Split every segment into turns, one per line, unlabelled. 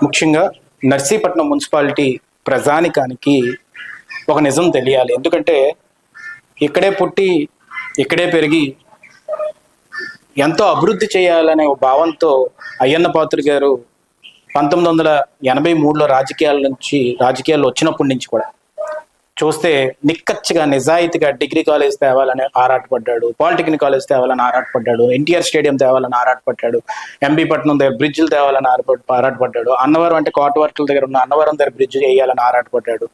ముఖ్యంగా నర్సీపట్నం మున్సిపాలిటీ ప్రజానికానికి ఒక నిజం తెలియాలి. ఎందుకంటే ఇక్కడే పుట్టి ఇక్కడే పెరిగి ఎంతో అభివృద్ధి చేయాలనే భావంతో అయ్యన్న పాత్రుడు గారు 1983లో రాజకీయాల్లో వచ్చినప్పటి నుంచి కూడా చూస్తే నిక్కచ్చిగా నిజాయితీగా డిగ్రీ కాలేజ్ తేవాలని ఆరాటపడ్డాడు, పాలిటెక్నిక్ కాలేజ్ తేవాలని ఆరాటపడ్డాడు, ఎన్టీఆర్ స్టేడియం తేవాలని ఆరాటపడ్డాడు, ఎంబీ పట్నం దగ్గర బ్రిడ్జిలు తేవాలని ఆరాటపడ్డాడు, అన్నవరం అంటే కోటవర్కుల దగ్గర ఉన్న అన్నవరం దగ్గర బ్రిడ్జ్ వేయాలని ఆరాటపడ్డాడు,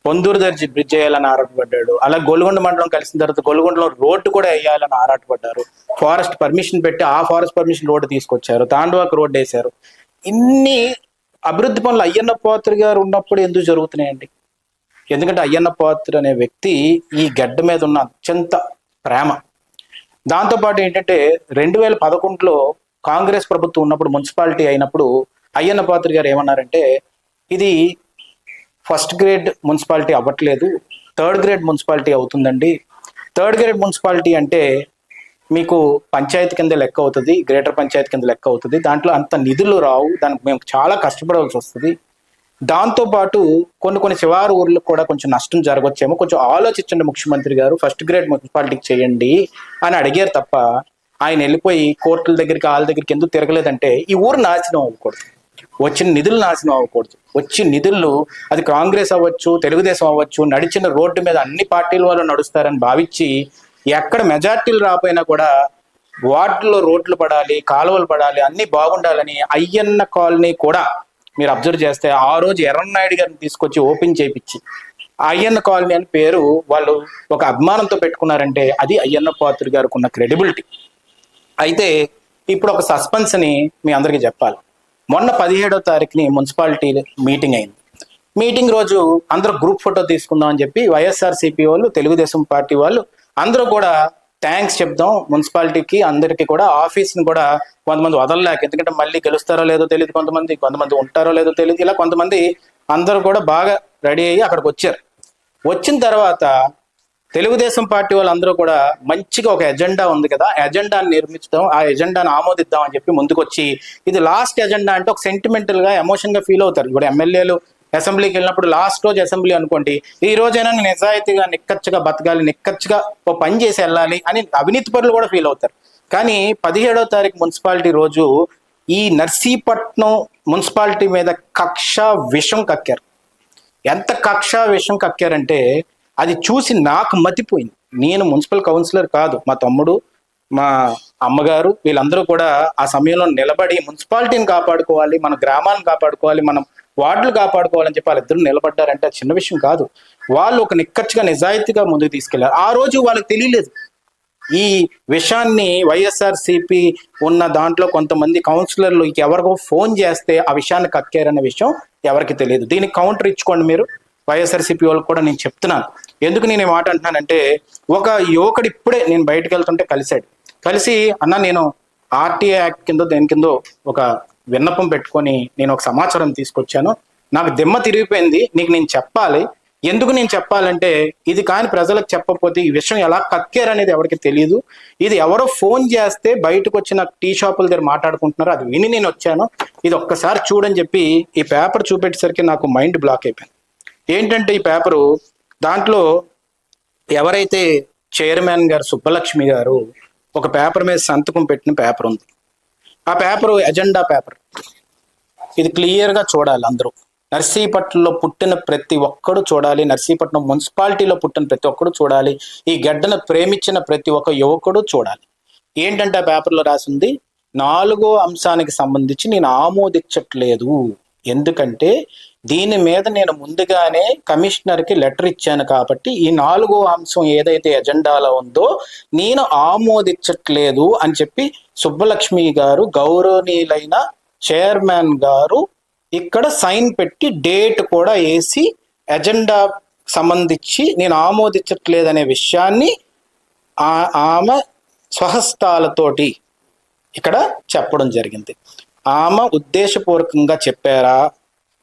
పొందూరు దగ్గర బ్రిడ్జ్ వేయాలని ఆరాటపడ్డాడు. అలా గొలుగొండ మండలం కలిసిన తర్వాత గొలుగొండలో రోడ్డు కూడా వేయాలని ఆరాటపడ్డారు. ఫారెస్ట్ పర్మిషన్ పెట్టి ఆ ఫారెస్ట్ పర్మిషన్ రోడ్డు తీసుకొచ్చారు, తాండవాకు రోడ్డు వేశారు. ఇన్ని అభివృద్ధి పనులు అయ్యన్న పాత్రుడు గారు ఉన్నప్పుడు ఎందుకు జరుగుతున్నాయండి? ఎందుకంటే అయ్యన్న పాత్రుడు అనే వ్యక్తి ఈ గడ్డ మీద ఉన్న అత్యంత ప్రేమ. దాంతోపాటు ఏంటంటే 2011లో కాంగ్రెస్ ప్రభుత్వం ఉన్నప్పుడు మున్సిపాలిటీ అయినప్పుడు అయ్యన్న పాత్రుడు గారు ఏమన్నారంటే, ఇది ఫస్ట్ గ్రేడ్ మున్సిపాలిటీ అవ్వట్లేదు, థర్డ్ గ్రేడ్ మున్సిపాలిటీ అవుతుందండి. థర్డ్ గ్రేడ్ మున్సిపాలిటీ అంటే మీకు పంచాయతీ కింద లెక్క అవుతుంది, గ్రేటర్ పంచాయతీ కింద లెక్క అవుతుంది, దాంట్లో అంత నిధులు రావు, దానికి మేము చాలా కష్టపడవలసి వస్తుంది. దాంతోపాటు కొన్ని శివారు ఊర్లకు కూడా కొంచెం నష్టం జరగవచ్చేమో, కొంచెం ఆలోచించండి ముఖ్యమంత్రి గారు, ఫస్ట్ గ్రేడ్ మున్సిపాలిటీకి చేయండి అని అడిగారు తప్ప ఆయన వెళ్ళిపోయి కోర్టుల దగ్గరికి వాళ్ళ దగ్గరికి ఎందుకు తిరగలేదంటే ఈ ఊరు నాశనం అవ్వకూడదు, వచ్చిన నిధులు నాశనం అవ్వకూడదు. వచ్చి నిధులు అది కాంగ్రెస్ అవ్వచ్చు, తెలుగుదేశం అవ్వచ్చు, నడిచిన రోడ్డు మీద అన్ని పార్టీల వాళ్ళు నడుస్తారని భావించి ఎక్కడ మెజార్టీలు రాపోయినా కూడా వార్డులో రోడ్లు పడాలి, కాలువలు పడాలి, అన్ని బాగుండాలని అయ్యన్న కాలనీ కూడా మీరు అబ్జర్వ్ చేస్తే ఆ రోజు ఎర్రన్నాయుడు గారిని తీసుకొచ్చి ఓపెన్ చేయించి అయ్యన్న కాలనీ అని పేరు వాళ్ళు ఒక అభిమానంతో పెట్టుకున్నారంటే అది అయ్యన్న పాత్రుడు గారికి ఉన్న క్రెడిబిలిటీ. అయితే ఇప్పుడు ఒక సస్పెన్స్ అని మీ అందరికీ చెప్పాలి. మొన్న 17వ తారీఖుని మున్సిపాలిటీ మీటింగ్ అయింది. మీటింగ్ రోజు అందరూ గ్రూప్ ఫోటో తీసుకుందాం అని చెప్పి వైఎస్ఆర్సీపీ వాళ్ళు, తెలుగుదేశం పార్టీ వాళ్ళు అందరూ కూడా థ్యాంక్స్ చెప్దాం మున్సిపాలిటీకి, అందరికీ కూడా ఆఫీస్ని కూడా కొంతమంది వదలలేక, ఎందుకంటే మళ్ళీ గెలుస్తారో లేదో తెలియదు, కొంతమంది ఉంటారో లేదో తెలియదు, ఇలా కొంతమంది అందరూ కూడా బాగా రెడీ అయ్యి అక్కడికి వచ్చారు. వచ్చిన తర్వాత తెలుగుదేశం పార్టీ వాళ్ళందరూ కూడా మంచిగా ఒక ఎజెండా ఉంది కదా, ఎజెండాని నిర్మించడం, ఆ ఎజెండాను ఆమోదిద్దాం అని చెప్పి ముందుకు వచ్చి, ఇది లాస్ట్ ఎజెండా అంటే ఒక సెంటిమెంటల్ గా ఎమోషన్ గా ఫీల్ అవుతారు. ఇప్పుడు ఎమ్మెల్యేలు అసెంబ్లీకి వెళ్ళినప్పుడు లాస్ట్ రోజు అసెంబ్లీ అనుకోండి, ఈ రోజైనా నిజాయితీగా నిక్కచ్చిగా బతకాలి, నిక్కచ్చిగా ఓ పని చేసి వెళ్ళాలి అని అవినీతి పరులు కూడా ఫీల్ అవుతారు. కానీ 17వ తారీఖు మున్సిపాలిటీ రోజు ఈ నర్సీపట్నం మున్సిపాలిటీ మీద కక్ష విషం కక్కారు. ఎంత కక్ష విషం కక్కారంటే అది చూసి నాకు మతిపోయింది. నేను మున్సిపల్ కౌన్సిలర్ కాదు, మా తమ్ముడు, మా అమ్మగారు వీళ్ళందరూ కూడా ఆ సమయంలో నిలబడి మున్సిపాలిటీని కాపాడుకోవాలి, మన గ్రామాలను కాపాడుకోవాలి, మనం వార్డులు కాపాడుకోవాలని చెప్పి వాళ్ళిద్దరు నిలబడ్డారంటే అది చిన్న విషయం కాదు. వాళ్ళు ఒక నిక్కచ్చిగా నిజాయితీగా ముందుకు తీసుకెళ్లారు. ఆ రోజు వాళ్ళకి తెలియలేదు ఈ విషయాన్ని. వైఎస్ఆర్సీపీ ఉన్న దాంట్లో కొంతమంది కౌన్సిలర్లు ఎవరికో ఫోన్ చేస్తే ఆ విషయాన్ని కక్కారనే విషయం ఎవరికి తెలియదు. దీనికి కౌంటర్ ఇచ్చుకోండి మీరు వైఎస్ఆర్సీపీ వాళ్ళకి కూడా నేను చెప్తున్నాను. ఎందుకు నేను ఈ మాట అంటున్నానంటే, ఒక యువకుడు ఇప్పుడే నేను బయటకు వెళ్తుంటే కలిసి అన్న నేను ఆర్టీఐ యాక్ట్ కింద దేని కిందో ఒక విన్నపం పెట్టుకొని నేను ఒక సమాచారం తీసుకొచ్చాను, నాకు దిమ్మ తిరిగిపోయింది, నీకు నేను చెప్పాలి. ఎందుకు నేను చెప్పాలంటే ఇది కానీ ప్రజలకు చెప్పకపోతే ఈ విషయం ఎలా కక్కారనేది ఎవరికి తెలియదు. ఇది ఎవరో ఫోన్ చేస్తే బయటకు వచ్చిన టీ షాపుల దగ్గర మాట్లాడుకుంటున్నారు, అది విని నేను వచ్చాను, ఇది ఒక్కసారి చూడని చెప్పి ఈ పేపర్ చూపెట్టేసరికి నాకు మైండ్ బ్లాక్ అయిపోయింది. ఏంటంటే ఈ పేపరు, దాంట్లో ఎవరైతే చైర్మన్ గారు సుబ్బలక్ష్మి గారు ఒక పేపర్ మీద సంతకం పెట్టిన పేపర్ ఉంది. ఆ పేపరు ఎజెండా పేపర్. ఇది క్లియర్గా చూడాలి అందరూ. నర్సీపట్నంలో పుట్టిన ప్రతి ఒక్కడు చూడాలి, నర్సీపట్నం మున్సిపాలిటీలో పుట్టిన ప్రతి ఒక్కడు చూడాలి, ఈ గడ్డను ప్రేమించిన ప్రతి ఒక్క యువకుడు చూడాలి. ఏంటంటే ఆ పేపర్లో రాసింది, 4వ అంశానికి సంబంధించి నేను ఆమోదించట్లేదు, ఎందుకంటే దీని మీద నేను ముందుగానే కమిషనర్కి లెటర్ ఇచ్చాను కాబట్టి ఈ 4వ అంశం ఏదైతే ఎజెండాలో ఉందో నేను ఆమోదించట్లేదు అని చెప్పి సుబ్బలక్ష్మి గారు, గౌరవనీయులైన చైర్మన్ గారు ఇక్కడ సైన్ పెట్టి డేట్ కూడా వేసి ఎజెండా సంబంధించి నేను ఆమోదించట్లేదు అనే విషయాన్ని ఆమె స్వహస్తాలతోటి ఇక్కడ చెప్పడం జరిగింది. ఆమె ఉద్దేశపూర్వకంగా చెప్పారా,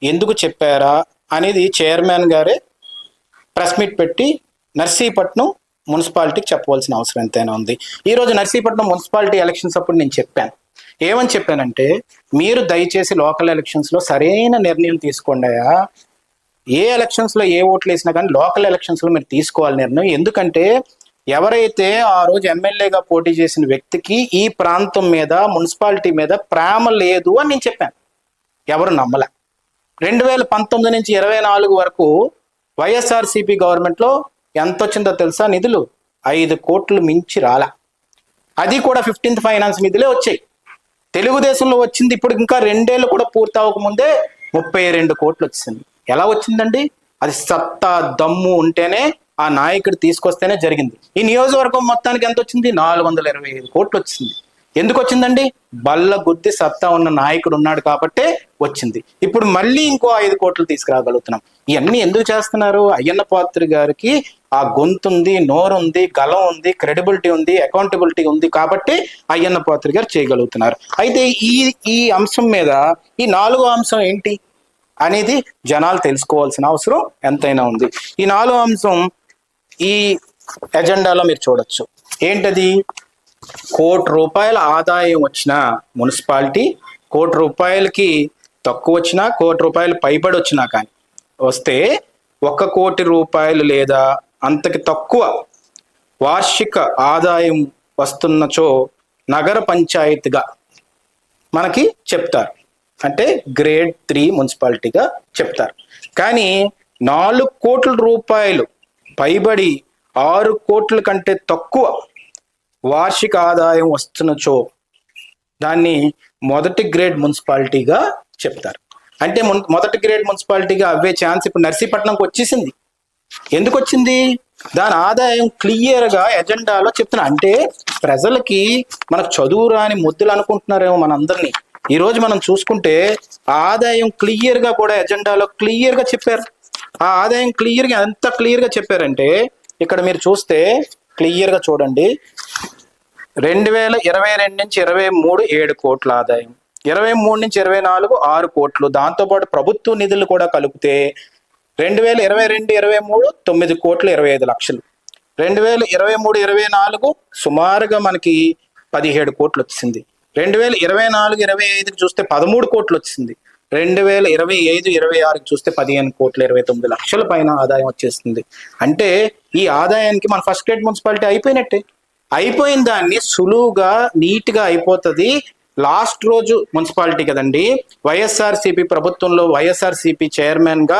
ఎందుకు చెప్పారా అనేది చైర్మన్ గారే ప్రెస్ మీట్ పెట్టి నర్సీపట్నం మున్సిపాలిటీకి చెప్పవలసిన అవసరం ఎంతైనా ఉంది. ఈరోజు నర్సీపట్నం మున్సిపాలిటీ ఎలక్షన్స్ అప్పుడు నేను చెప్పాను, ఏమని చెప్పానంటే, మీరు దయచేసి లోకల్ ఎలక్షన్స్ లో సరైన నిర్ణయం తీసుకోండియా. ఏ ఎలక్షన్స్ లో ఏ ఓట్లు వేసినా కానీ లోకల్ ఎలక్షన్స్ లో మీరు తీసుకోవాలి నిర్ణయం. ఎందుకంటే ఎవరైతే ఆ రోజు ఎమ్మెల్యేగా పోటీ చేసిన వ్యక్తికి ఈ ప్రాంతం మీద, మున్సిపాలిటీ మీద ప్రేమ లేదు అని నేను చెప్పాను. ఎవరు నమ్మలే. 2019 నుంచి 24 వరకు వైఎస్ఆర్సీపీ గవర్నమెంట్లో ఎంత వచ్చిందో తెలుసా? నిధులు 5 కోట్లు మించి రాలా. అది కూడా 15th ఫైనాన్స్ నిధులే వచ్చాయి. తెలుగుదేశంలో వచ్చింది ఇప్పుడు ఇంకా 2 ఏళ్ళు కూడా పూర్తి అవ్వకముందే 32 కోట్లు వచ్చింది. ఎలా వచ్చిందండి? అది సత్తా దమ్ము ఉంటేనే, ఆ నాయకుడు తీసుకొస్తేనే జరిగింది. ఈ నియోజకవర్గం మొత్తానికి ఎంత వచ్చింది? 425 కోట్లు వచ్చింది. ఎందుకు వచ్చిందండి? బల్ల గుద్ది సత్తా ఉన్న నాయకుడు ఉన్నాడు కాబట్టే వచ్చింది. ఇప్పుడు మళ్ళీ ఇంకో 5 కోట్లు తీసుకురాగలుగుతున్నాం. ఇవన్నీ ఎందుకు చేస్తున్నారు? అయ్యన్న పాత్రి గారికి ఆ గొంతు ఉంది, నోరు ఉంది, గలం ఉంది, క్రెడిబిలిటీ ఉంది, అకౌంటబిలిటీ ఉంది కాబట్టి అయ్యన్న పాత్రి గారు చేయగలుగుతున్నారు. అయితే ఈ అంశం మీద ఈ 4వ అంశం ఏంటి అనేది జనాలు తెలుసుకోవాల్సిన అవసరం ఎంతైనా ఉంది. ఈ 4వ అంశం ఈ ఎజెండాలో మీరు చూడొచ్చు. ఏంటది? ₹1 కోటి ఆదాయం వచ్చిన మున్సిపాలిటీ, ₹1 కోటి తక్కువ వచ్చినా, ₹1 కోటి పైబడి వచ్చినా కానీ వస్తే ₹1 కోటి లేదా అంతకి తక్కువ వార్షిక ఆదాయం వస్తున్నచో నగర పంచాయతీగా మనకి చెప్తారు. అంటే గ్రేడ్ 3 మున్సిపాలిటీగా చెప్తారు. కానీ ₹4 కోట్ల పైబడి 6 కోట్ల కంటే తక్కువ వార్షిక ఆదాయం వస్తున్నచో దాన్ని మొదటి గ్రేడ్ మున్సిపాలిటీగా చెప్తారు. అంటే మొదటి గ్రేడ్ మున్సిపాలిటీగా అవే ఛాన్స్ ఇప్పుడు నర్సీపట్నంకి వచ్చేసింది. ఎందుకు వచ్చింది? దాని ఆదాయం క్లియర్గా ఎజెండాలో చెప్తున్నా. అంటే ప్రజలకి మనకు చదువు రాని ముద్దులు అనుకుంటున్నారేమో మనందరినీ. ఈ రోజు మనం చూసుకుంటే ఆదాయం క్లియర్గా కూడా ఎజెండాలో క్లియర్గా చెప్పారు. ఆ ఆదాయం క్లియర్గా ఎంత క్లియర్గా చెప్పారంటే ఇక్కడ మీరు చూస్తే క్లియర్గా చూడండి. 2022 నుంచి 23 7 కోట్ల ఆదాయం, 23 నుంచి 24 6 కోట్లు, దాంతోపాటు ప్రభుత్వ నిధులు కూడా కలిపితే 2022-23 9 కోట్ల 25 లక్షలు, 2023-24 సుమారుగా మనకి 17 కోట్లు వచ్చింది. 2024-25 చూస్తే 13 కోట్లు వచ్చింది. 2025-26 చూస్తే 15 కోట్ల 29 లక్షల పైన ఆదాయం వచ్చేస్తుంది. అంటే ఈ ఆదాయానికి మన ఫస్ట్ గ్రేడ్ మున్సిపాలిటీ అయిపోయినట్టే. అయిపోయిన దాన్ని సులువుగా నీట్గా అయిపోతుంది. లాస్ట్ రోజు మున్సిపాలిటీ కదండి, వైఎస్ఆర్సీపీ ప్రభుత్వంలో వైఎస్ఆర్సీపీ చైర్మన్ గా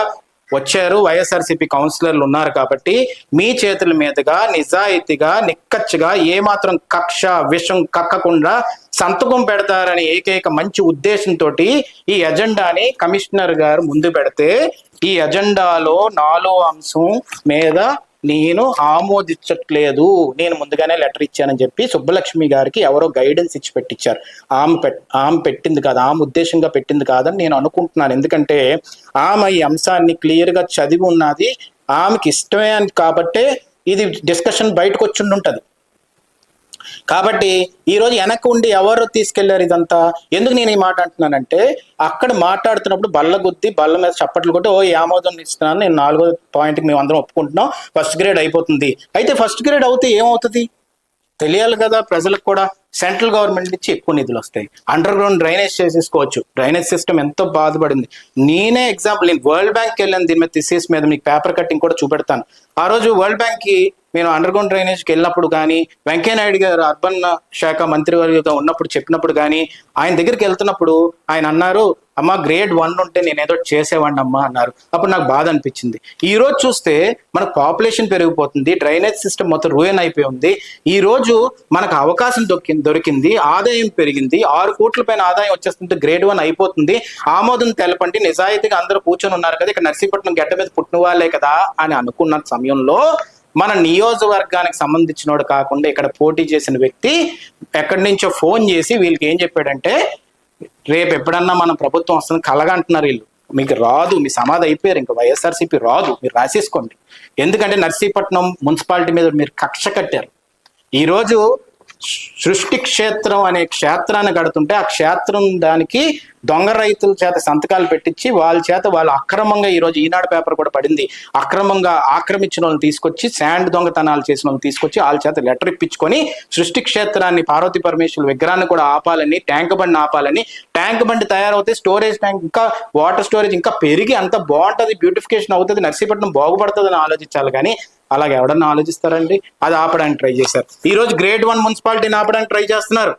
వచ్చారు, వైఎస్ఆర్సీపీ కౌన్సిలర్లు ఉన్నారు కాబట్టి మీ చేతుల మీదుగా నిజాయితీగా నిక్కచ్చిగా ఏమాత్రం కక్ష విషం కక్కకుండా సంతకం పెడతారని ఏకైక మంచి ఉద్దేశంతో ఈ ఎజెండాని కమిషనర్ గారు ముందు పెడితే ఈ ఎజెండాలో 4వ అంశం మీద నేను ఆమోదించట్లేదు, నేను ముందుగానే లెటర్ ఇచ్చానని చెప్పి సుబ్బలక్ష్మి గారికి ఎవరో గైడెన్స్ ఇచ్చి పెట్టించారు. ఆమె పెట్టింది కాదు, ఆమె ఉద్దేశంగా పెట్టింది కాదని నేను అనుకుంటున్నాను. ఎందుకంటే ఆమె ఈ అంశాన్ని క్లియర్గా చదివి ఉన్నది, ఆమెకి ఇష్టమే అని కాబట్టే ఇది డిస్కషన్ బయటకు వచ్చి ఉంటుంది. కాబట్టి ఈరోజు వెనక్కి ఉండి ఎవరు తీసుకెళ్లారు ఇదంతా? ఎందుకు నేను ఈ మాట అంటున్నానంటే అక్కడ మాట్లాడుతున్నప్పుడు బల్ల మీద చప్పట్లు కొట్టి ఆమోదం ఇస్తున్నాను, నేను 4వ పాయింట్కి మేము అందరం ఒప్పుకుంటున్నాం, ఫస్ట్ గ్రేడ్ అయిపోతుంది. అయితే ఫస్ట్ గ్రేడ్ అవుతే ఏమవుతుంది తెలియాలి కదా ప్రజలకు కూడా. సెంట్రల్ గవర్నమెంట్ నుంచి ఎక్కువ నిధులు వస్తాయి, అండర్ గ్రౌండ్ డ్రైనేజ్ చేసేసుకోవచ్చు. డ్రైనేజ్ సిస్టమ్ ఎంతో బాధపడింది. నేనే ఎగ్జాంపుల్, నేను వరల్డ్ బ్యాంక్కి వెళ్ళాను దీని మీద థీసిస్ మీద, మీకు పేపర్ కట్టింగ్ కూడా చూపెడతాను. ఆ రోజు వరల్డ్ బ్యాంక్కి నేను అండర్ గ్రౌండ్ డ్రైనేజ్కి వెళ్ళినప్పుడు కానీ, వెంకయ్యనాయుడు గారు అర్బన్ శాఖ మంత్రివర్యుగా ఉన్నప్పుడు చెప్పినప్పుడు కానీ, ఆయన దగ్గరికి వెళ్తున్నప్పుడు ఆయన అన్నారు, అమ్మ గ్రేడ్ 1 ఉంటే నేను ఏదో చేసేవాడిని అమ్మా అన్నారు. అప్పుడు నాకు బాధ అనిపించింది. ఈ రోజు చూస్తే మనకు పాపులేషన్ పెరిగిపోతుంది, డ్రైనేజ్ సిస్టమ్ మొత్తం రూయన్ అయిపోయి ఉంది. ఈ రోజు మనకు అవకాశం దొరికింది, ఆదాయం పెరిగింది, 6 కోట్ల పైన ఆదాయం వచ్చేస్తుంటే గ్రేడ్ 1 అయిపోతుంది. ఆమోదం తెలపండి, నిజాయితీగా అందరూ కూర్చొని ఉన్నారు కదా, ఇక్కడ నర్సీపట్నం గడ్డ మీద పుట్టిన వాళ్ళే కదా అని అనుకున్న సమయంలో మన నియోజకవర్గానికి సంబంధించినోడు కాకుండా ఇక్కడ పోటీ చేసిన వ్యక్తి ఎక్కడి నుంచో ఫోన్ చేసి వీళ్ళకి ఏం చెప్పాడంటే, రేపు ఎప్పుడన్నా మన ప్రభుత్వం వస్తుంది కలగంటున్నారు వీళ్ళు, మీకు రాదు, మీ సమాధి అయిపోయారు, ఇంకా వైఎస్ఆర్సీపీ రాదు, మీరు రాసేసుకోండి. ఎందుకంటే నర్సీపట్నం మున్సిపాలిటీ మీద మీరు కక్ష కట్టారు. ఈరోజు సృష్టి క్షేత్రం అనే క్షేత్రాన్ని కడుతుంటే ఆ క్షేత్రం దానికి దొంగ రైతుల చేత సంతకాలు పెట్టించి వాళ్ళ చేత వాళ్ళు అక్రమంగా ఈరోజు ఈనాడు పేపర్ కూడా పడింది, అక్రమంగా ఆక్రమించిన వాళ్ళని తీసుకొచ్చి శాండ్ దొంగతనాలు చేసిన వాళ్ళని తీసుకొచ్చి వాళ్ళ చేత లెటర్ ఇప్పించుకొని సృష్టి క్షేత్రాన్ని పార్వతీ పరమేశ్వరుల విగ్రహాన్ని కూడా ఆపాలని, ట్యాంక్ బండి ఆపాలని, ట్యాంక్ బండి తయారవుతే స్టోరేజ్ ట్యాంక్ ఇంకా వాటర్ స్టోరేజ్ ఇంకా పెరిగి అంత బాగుంటుంది, బ్యూటిఫికేషన్ అవుతుంది, నర్సీపట్నం బాగుపడుతుంది అని ఆలోచించాలి. కానీ అలాగే ఎవడన్నా ఆలోచిస్తారండి? అది ఆపడానికి ట్రై చేశారు. ఈ రోజు గ్రేడ్ 1 మున్సిపాలిటీని ఆపడానికి ట్రై చేస్తున్నారు.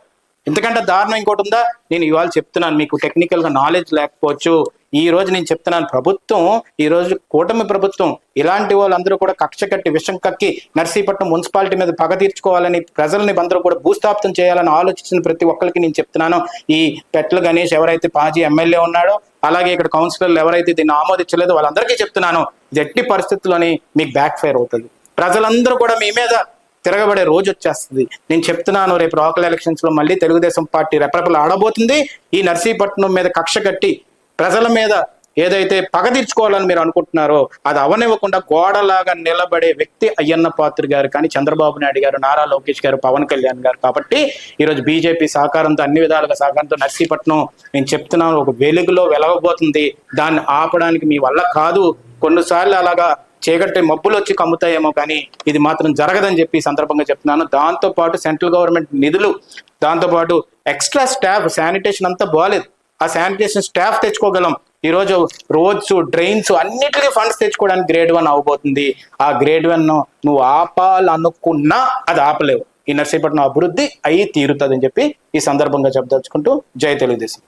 ఎందుకంటే దారుణం ఇంకోటి ఉందా? నేను ఇవాళ చెప్తున్నాను, మీకు టెక్నికల్ గా నాలెడ్జ్ లేకపోవచ్చు. ఈ రోజు నేను చెప్తున్నాను, ప్రభుత్వం ఈ రోజు కూటమి ప్రభుత్వం ఇలాంటి వాళ్ళందరూ కూడా కక్ష కట్టి విషం కక్కి నర్సీపట్నం మున్సిపాలిటీ మీద పగ తీర్చుకోవాలని, ప్రజల్ని అందరూ కూడా భూస్థాపితం చేయాలని ఆలోచించిన ప్రతి ఒక్కరికి నేను చెప్తున్నాను, ఈ పెట్ల గణేష్ ఎవరైతే మాజీ ఎమ్మెల్యే ఉన్నాడో, అలాగే ఇక్కడ కౌన్సిలర్లు ఎవరైతే దీన్ని ఆమోదించలేదో వాళ్ళందరికీ చెప్తున్నాను, ఇది ఎట్టి పరిస్థితుల్లోని మీకు బ్యాక్ ఫైర్ అవుతుంది. ప్రజలందరూ కూడా మీ మీద తిరగబడే రోజు వచ్చేస్తుంది. నేను చెప్తున్నాను, రేపు లోకల్ ఎలక్షన్స్ లో మళ్ళీ తెలుగుదేశం పార్టీ రెపరెపలు ఆడబోతుంది. ఈ నర్సీపట్నం మీద కక్ష కట్టి ప్రజల మీద ఏదైతే పగ తీర్చుకోవాలని మీరు అనుకుంటున్నారో అది అవనివ్వకుండా గోడలాగా నిలబడే వ్యక్తి అయ్యన్న పాత్రుడు గారు, కానీ చంద్రబాబు నాయుడు గారు, నారా లోకేష్ గారు, పవన్ కళ్యాణ్ గారు. కాబట్టి ఈరోజు బీజేపీ సహకారంతో, అన్ని విధాలుగా సహకారంతో నర్సీపట్నం నేను చెప్తున్నాను ఒక వెలుగులో వెలగబోతుంది. దాన్ని ఆపడానికి మీ వల్ల కాదు. కొన్నిసార్లు అలాగా చీకటి మబ్బులు వచ్చి కమ్ముతాయేమో, కానీ ఇది మాత్రం జరగదని చెప్పి సందర్భంగా చెప్తున్నాను. దాంతో పాటు సెంట్రల్ గవర్నమెంట్ నిధులు, దాంతో పాటు ఎక్స్ట్రా స్టాఫ్, శానిటేషన్ అంతా బాగాలేదు, ఆ శానిటేషన్ స్టాఫ్ తెచ్చుకోగలం. ఈరోజు రోడ్స్, డ్రైన్స్ అన్నిటికీ ఫండ్స్ తెచ్చుకోవడానికి గ్రేడ్ 1 అవబోతుంది. ఆ గ్రేడ్ 1 నువ్వు ఆపాలనుకున్నా అది ఆపలేవు. ఈ నర్సీపట్నం అభివృద్ధి అయి తీరుతుంది అని చెప్పి ఈ సందర్భంగా చెప్పదలుచుకుంటూ జై తెలుగుదేశం.